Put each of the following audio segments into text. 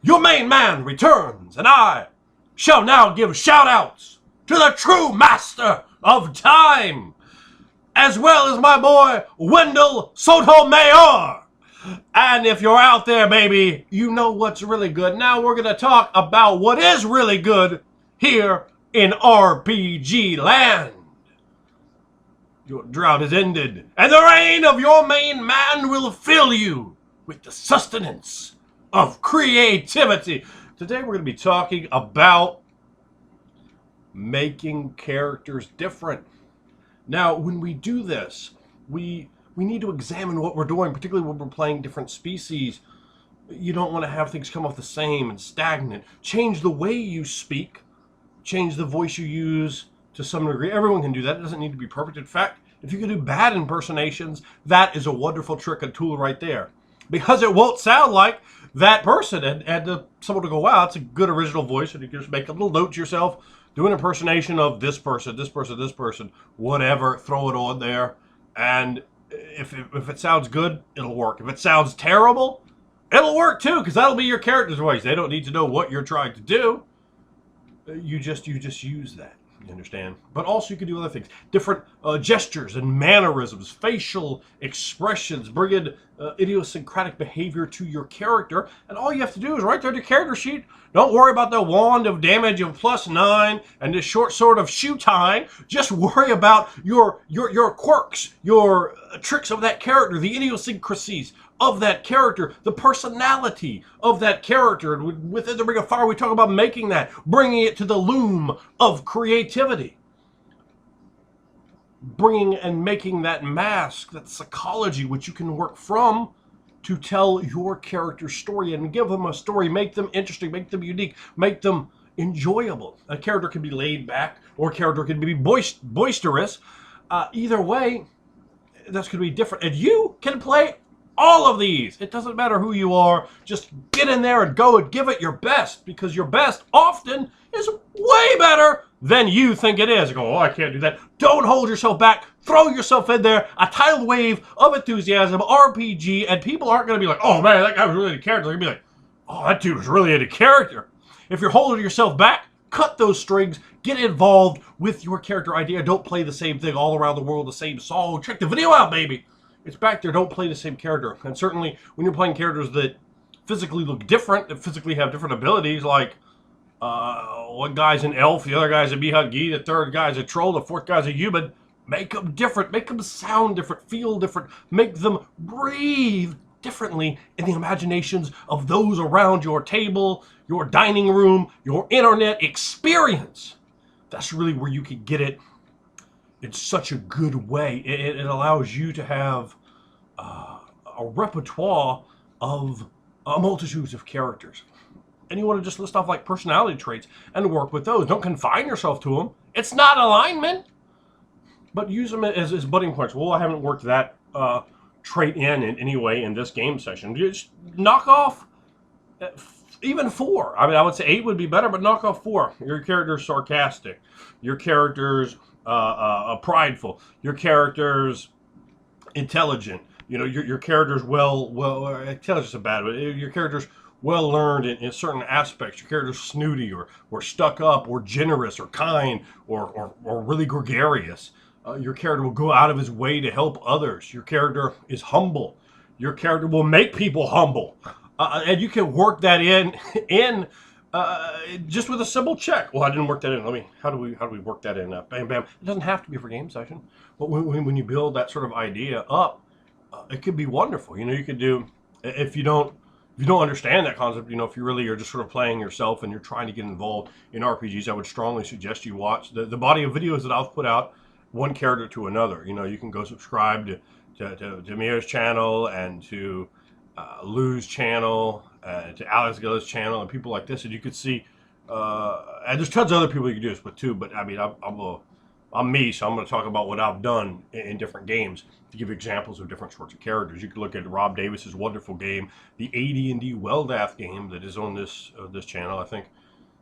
your main man returns, and I shall now give shout-outs to the true master of time, as well as my boy Wendell Sotomayor. And if you're out there, baby, you know what's really good. Now we're going to talk about what is really good here in RPG land. Your drought is ended, and the reign of your main man will fill you with the sustenance of creativity. Today we're going to be talking about making characters different. Now, when we do this, we need to examine what we're doing, particularly when we're playing different species. You don't want to have things come off the same and stagnant. Change the way you speak. Change the voice you use to some degree. Everyone can do that. It doesn't need to be perfect. In fact, if you can do bad impersonations, that is a wonderful trick and tool right there. Because it won't sound like that person. And someone will go, wow, that's a good original voice. And you can just make a little note to yourself. Do an impersonation of this person, this person, this person, whatever. Throw it on there. And if it sounds good, it'll work. If it sounds terrible, it'll work too, because that'll be your character's voice. They don't need to know what you're trying to do. You just use that. You understand? But also you can do other things. Different gestures and mannerisms, facial expressions, bring in idiosyncratic behavior to your character. And all you have to do is write there on your character sheet. Don't worry about the wand of damage of +9 and this short sword of shoe tying. Just worry about your quirks, your tricks of that character, the idiosyncrasies of that character, the personality of that character. And within the Ring of Fire, we talk about making that, bringing it to the loom of creativity. Bringing and making that mask, that psychology, which you can work from to tell your character's story and give them a story, make them interesting, make them unique, make them enjoyable. A character can be laid back or a character can be boisterous. Either way, that's going to be different. And you can play all of these. It doesn't matter who you are. Just get in there and go and give it your best, because your best often is way better than you think it is. You go, oh, I can't do that. Don't hold yourself back. Throw yourself in there. A tidal wave of enthusiasm, RPG, and people aren't going to be like, oh man, that guy was really into character. They're going to be like, oh, that dude was really into character. If you're holding yourself back, cut those strings. Get involved with your character idea. Don't play the same thing all around the world, the same song. Check the video out, baby. It's back there. Don't play the same character. And certainly when you're playing characters that physically look different, that physically have different abilities, like one guy's an elf, the other guy's a Mihagi, the third guy's a troll, the fourth guy's a human. Make them different. Make them sound different, feel different. Make them breathe differently in the imaginations of those around your table, your dining room, your internet experience. That's really where you can get it in such a good way. It allows you to have a repertoire of multitudes of characters. And you want to just list off like personality traits and work with those. Don't confine yourself to them. It's not alignment, but use them as budding points. Well, I haven't worked that trait in any way in this game session. You just knock off even 4. I mean, I would say 8 would be better, but knock off 4. Your character's sarcastic. Your character's prideful. Your character's intelligent. You know, your character's intelligence is bad, but your character's well learned in certain aspects. Your character's snooty or stuck up or generous or kind or really gregarious. Your character will go out of his way to help others. Your character is humble. Your character will make people humble. And you can work that in just with a simple check. Well, I didn't work that in. How do we work that in? Bam, bam. It doesn't have to be for game session, but when you build that sort of idea up, it could be wonderful. You know, you could do, if you don't understand that concept, you know, if you really are just sort of playing yourself and you're trying to get involved in RPGs, I would strongly suggest you watch the body of videos that I've put out, one character to another. You know, you can go subscribe to Mia's channel and to Lou's channel, to Alex Gillis' channel, and people like this, and you could see, and there's tons of other people you can do this with too, but I mean, I'm me, so I'm going to talk about what I've done in different games to give examples of different sorts of characters. You can look at Rob Davis's wonderful game, the AD&D Weldath game that is on this channel. I think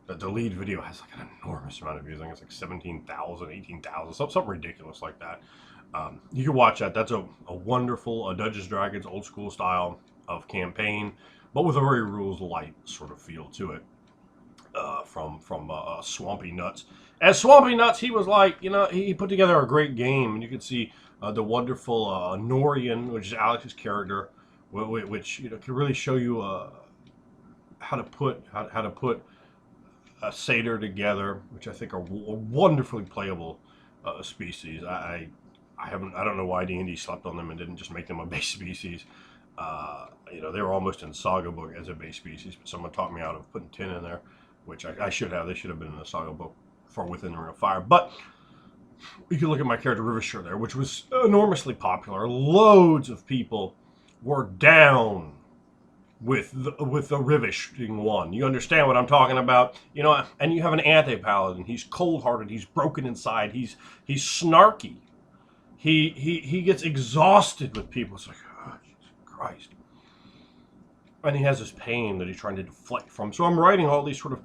that the lead video has like an enormous amount of views. I think it's like 17,000, 18,000, something ridiculous like that. You can watch that. That's a wonderful Dungeons & Dragons old school style of campaign but with a very rules light sort of feel to it. From Swampy Nuts. As Swampy Nuts, he was like, he put together a great game, and you can see the wonderful Norian, which is Alex's character, which can really show you how to put a satyr together, which I think are wonderfully playable species. I don't know why D&D slept on them and didn't just make them a base species. They were almost in Saga book as a base species, but someone taught me out of putting 10 in there, which I should have. They should have been in the Saga book for Within the Ring of Fire. But you can look at my character Rivishire there, which was enormously popular. Loads of people were down with the Rivishing one. You understand what I'm talking about? And you have an anti-paladin. He's cold-hearted. He's broken inside. He's snarky. He gets exhausted with people. It's like, oh, Jesus Christ. And he has this pain that he's trying to deflect from. So I'm writing all these sort of,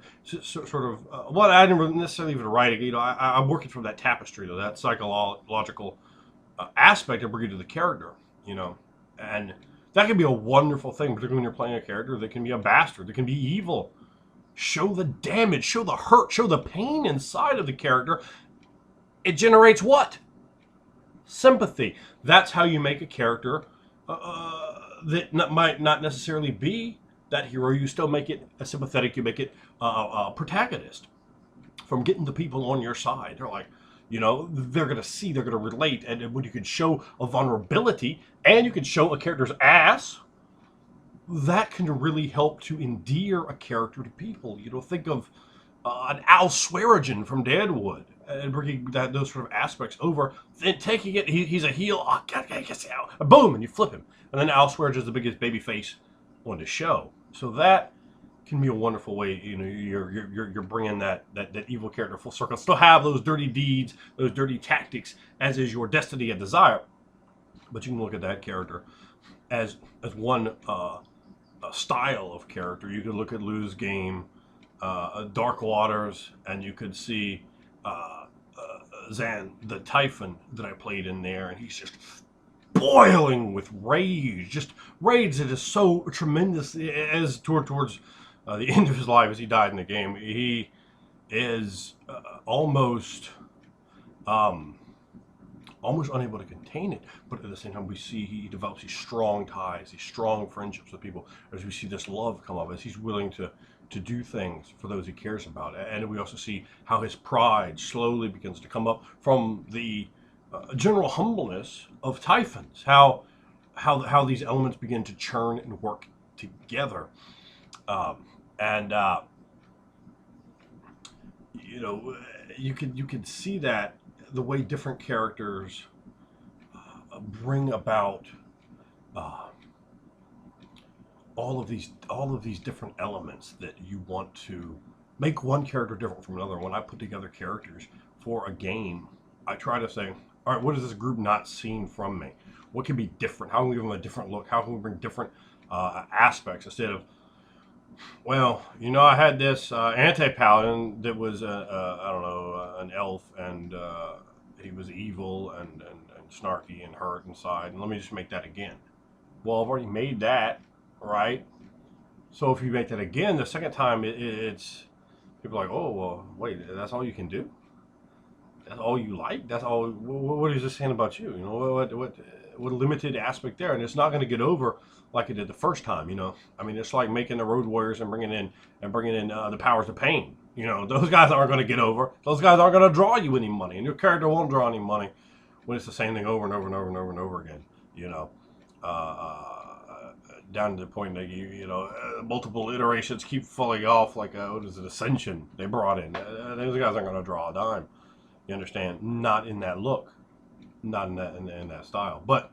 well, I didn't necessarily even write it. I'm working from that tapestry, though, that psychological aspect of bringing to the character, and that can be a wonderful thing, particularly when you're playing a character that can be a bastard, that can be evil. Show the damage, show the hurt, show the pain inside of the character. It generates what? Sympathy. That's how you make a character that might not necessarily be that hero. You still make it a sympathetic. You make it a protagonist from getting the people on your side. They're like, they're going to see, they're going to relate. And when you can show a vulnerability and you can show a character's ass, that can really help to endear a character to people. Think of an Al Swearingen from Deadwood and bringing those sort of aspects over, then taking it, he's a heel, boom, and you flip him. And then Al Swearingen is the biggest baby face on the show. So that can be a wonderful way, you're bringing that evil character full circle. Still have those dirty deeds, those dirty tactics, as is your destiny and desire. But you can look at that character as one style of character. You could look at Lou's game, Dark Waters, and you could see Zan, the Typhon that I played in there, and he's just boiling with rage, just rage that is so tremendous as towards the end of his life, as he died in the game. He is almost unable to contain it, but at the same time we see he develops these strong ties, these strong friendships with people, as we see this love come up, as he's willing to do things for those he cares about. And we also see how his pride slowly begins to come up from the general humbleness of Typhons, how these elements begin to churn and work together. You can see that the way different characters bring about all of these different elements that you want to make one character different from another. When I put together characters for a game, I try to say, all right, what is this group not seeing from me? What can be different? How can we give them a different look? How can we bring different aspects instead of, well, I had this anti-paladin that was, an elf, and he was evil and snarky and hurt inside, and let me just make that again. Well, I've already made that, right? So if you make that again, the second time, it's people are like, oh, well, wait, that's all you can do? That's all you like? That's all? What is this saying about you? What limited aspect there? And it's not going to get over like it did the first time. I mean, it's like making the Road Warriors and bringing in the Powers of Pain. Those guys aren't going to get over. Those guys aren't going to draw you any money, and your character won't draw any money when it's the same thing over and over and over and over and over again. Down to the point that multiple iterations keep falling off. Like what is it, Ascension? They brought in those guys aren't going to draw a dime. You understand? Not in that look, not in that style. But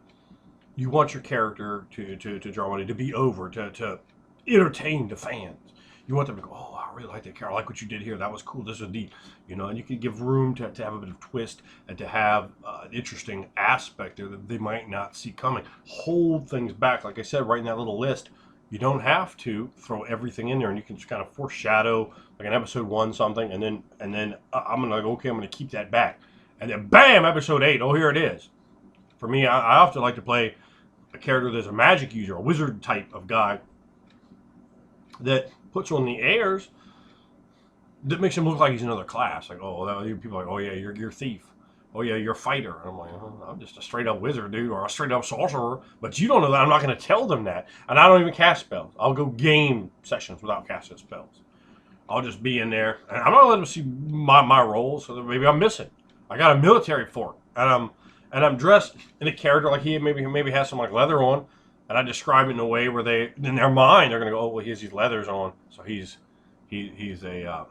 you want your character to draw money, to be over, to entertain the fans. You want them to go, oh, I really like that character. I like what you did here. That was cool. This was neat. And you can give room to have a bit of twist and to have an interesting aspect there that they might not see coming. Hold things back. Like I said, right in that little list, you don't have to throw everything in there, and you can just kind of foreshadow like an episode 1 something, and then I'm gonna go, okay, I'm gonna keep that back, and then bam, episode 8. Oh, here it is. For me, I often like to play a character that's a magic user, a wizard type of guy, that puts on the airs that makes him look like he's another class. Like, oh, people are like, oh yeah, you're a thief. Oh yeah, you're a fighter. And I'm like, oh, I'm just a straight up wizard, dude, or a straight up sorcerer. But you don't know that. I'm not going to tell them that. And I don't even cast spells. I'll go game sessions without casting spells. I'll just be in there, and I'm not letting them see my role, so that maybe I'm missing. I got a military fort, and I'm dressed in a character like he maybe has some like leather on, and I describe it in a way where they in their mind they're gonna go, oh well, he has these leathers on, so he's a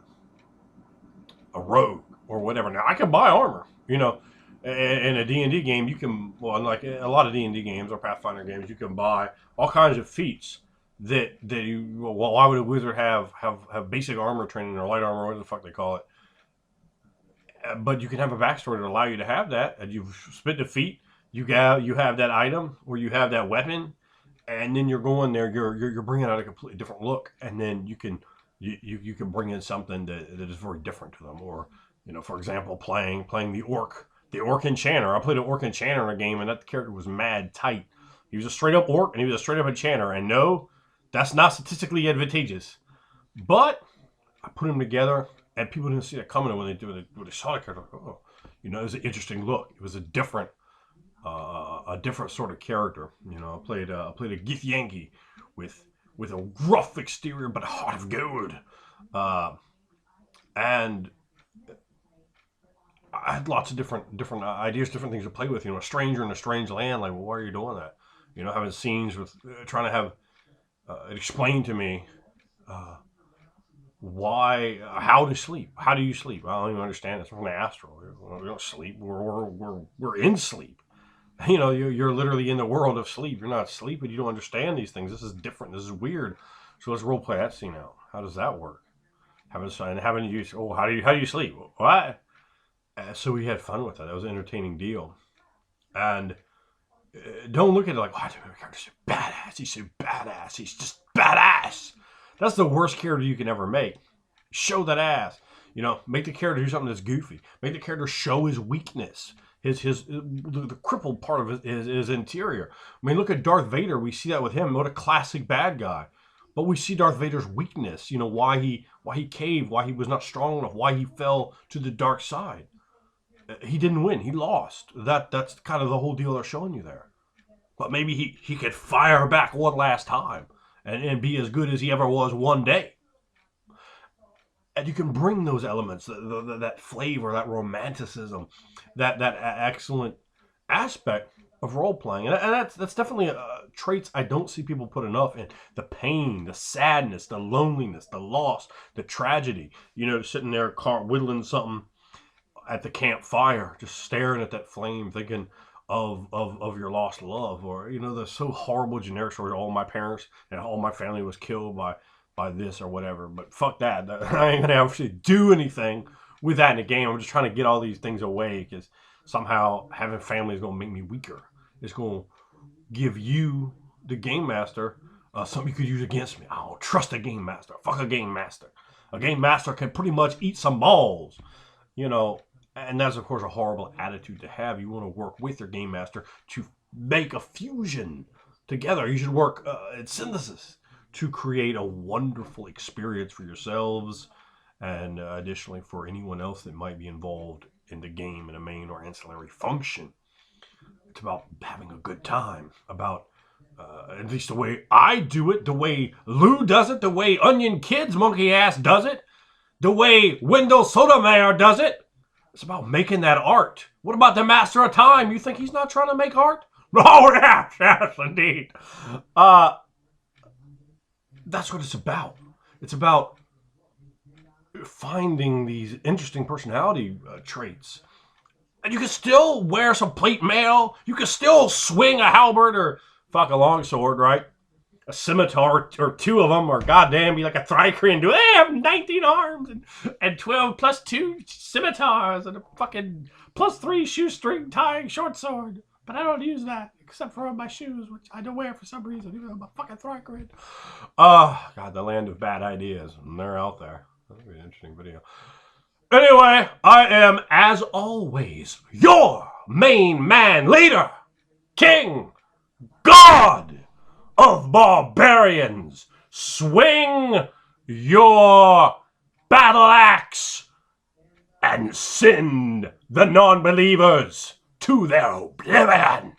rogue or whatever. Now I can buy armor, in a D&D game you can, well, unlike a lot of D&D games or Pathfinder games, you can buy all kinds of feats. Well, why would a wizard have basic armor training or light armor, whatever the fuck they call it? But you can have a backstory to allow you to have that. And you've spent a feat, you have that item or you have that weapon, and then you're going there. You're bringing out a completely different look, and then you can bring in something that is very different to them. Or for example, playing the orc enchanter. I played an orc enchanter in a game, and that character was mad tight. He was a straight up orc, and he was a straight up enchanter, and no. That's not statistically advantageous, but I put them together, and people didn't see that coming when they saw the character. Like, oh, it was an interesting look. It was a different sort of character. I played a Githyanki with a rough exterior but a heart of gold, and I had lots of different ideas, different things to play with. A stranger in a strange land. Like, well, why are you doing that? Having scenes with trying to have. It explained to me how to sleep. How do you sleep? I don't even understand this. We're from the astral. We don't sleep. We're in sleep. You're literally in the world of sleep. You're not sleeping. You don't understand these things. This is different. This is weird. So let's role play that scene out. How does that work? How do you sleep? What? So we had fun with that. That was an entertaining deal, and. Don't look at it like, oh, my character's so badass. He's so badass. He's just badass. That's the worst character you can ever make. Show that ass. Make the character do something that's goofy. Make the character show his weakness. The crippled part of his interior. I mean, look at Darth Vader. We see that with him. What a classic bad guy. But we see Darth Vader's weakness. Why he caved, why he was not strong enough, why he fell to the dark side. He didn't win. He lost. That's kind of the whole deal they're showing you there. But maybe he could fire back one last time and be as good as he ever was one day. And you can bring those elements, that flavor, that romanticism, that excellent aspect of role playing, and that's definitely traits I don't see people put enough in. The pain, the sadness, the loneliness, the loss, the tragedy. Sitting there whittling something at the campfire, just staring at that flame, thinking of your lost love, or the so horrible generic stories. All my parents and all my family was killed by this or whatever. But fuck that. I ain't gonna actually do anything with that in the game. I'm just trying to get all these things away, because somehow having family is gonna make me weaker. It's gonna give you, the game master, something you could use against me. I don't trust a game master. Fuck a game master. A game master can pretty much eat some balls, And that's, of course, a horrible attitude to have. You want to work with your game master to make a fusion together. You should work in synthesis to create a wonderful experience for yourselves, and additionally for anyone else that might be involved in the game in a main or ancillary function. It's about having a good time, about, at least the way I do it, the way Lou does it, the way Onion Kid's monkey ass does it, the way Wendell Sotomayor does it. It's about making that art. What about the Master of Time? You think he's not trying to make art? Oh, yes, indeed. That's what it's about. It's about finding these interesting personality traits. And you can still wear some plate mail. You can still swing a halberd or fuck a longsword, right? A scimitar or two of them, or goddamn be like a Thrycreen and do, I have 19 arms and 12 plus 2 scimitars and a fucking plus 3 shoestring tying short sword. But I don't use that except for on my shoes, which I don't wear for some reason, even though I'm a fucking Thrycreen. God, the land of bad ideas. And they're out there. That'll be an interesting video. Anyway, I am, as always, your main man leader, King, God of barbarians, swing your battle axe and send the non-believers to their oblivion.